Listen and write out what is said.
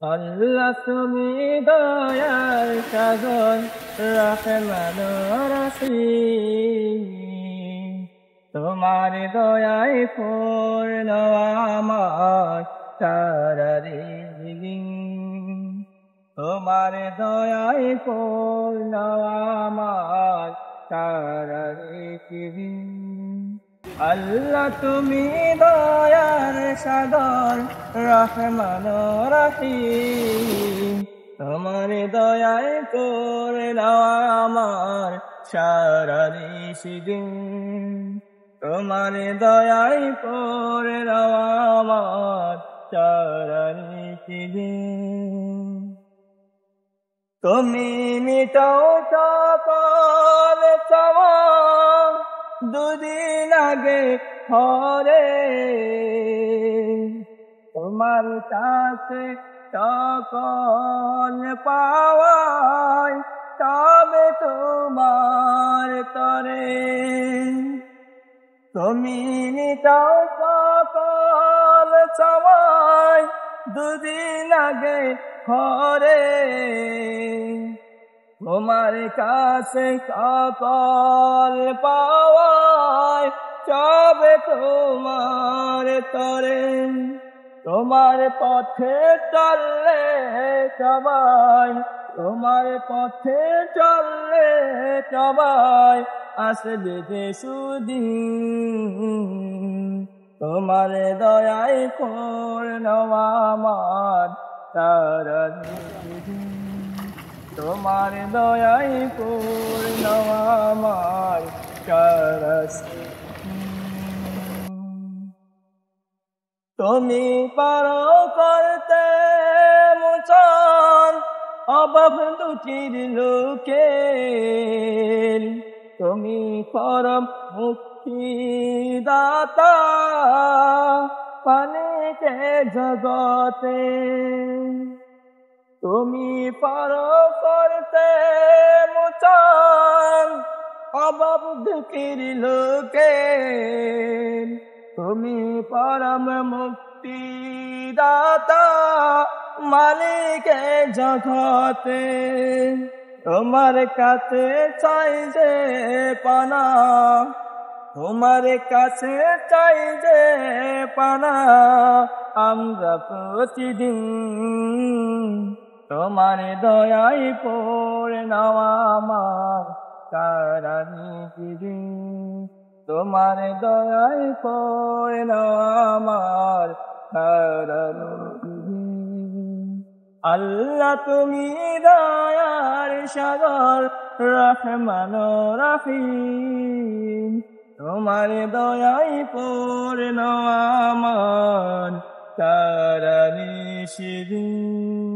আল্লাহ তুমি দয়ার সাগর রহমান রহিম তোমার দয়ায় পূর্ণ আমার সারাদিন তোমার দয়ায় পূর্ণ আমার সারাদিন আল্লাহ তুমি দয়ার সাগর রহমান রহিম তোমার দয়ায় করে আমার সারা দিন তোমার দয়ায় করে আমার সারা দিন তুমি মিটাও সকল চাওয়া দুদিন আগে হরে তোমার কাছে সকল পাওয়ায় তবে তোমার তরে তুমি মিটাও সকল চাওয়ায় দুদিন আগে হরে তোমার কাছে সকল পাওয়ায় তবে তোমার তরে তোমার পথে চললে সবাই তোমার পথে চললে সবাই আসবে যে সুদিন তোমার দয়ায় পূর্ণ আমার সারাদিন তোমার দয়ায় পূর্ণ আমার সারাদিন তুমি পারো করতে মোচন অভাব দুঃখের লোকে তুমি পরম মুক্তিদাতা পানিতে জগতে তুমি পারো করতে মোচন অভাব দুঃখের লোকে তুমি পরম মুক্তিদাতা মালিকে জগতে তোমার কাছে চাই যে পানা তোমার কাছে চাই যে পানা আমরা প্রতিদিন তোমার দয়ায় পড়ে নেওয়া আমার সারাদিন তোমার দয়ায় পড়ে নেওয়া আমার সারাদিন আল্লাহ তুমি দয়ার সাগর রহমান রহিম তোমার দয়ায় পূর্ণ আমার সারা নিশিদিন।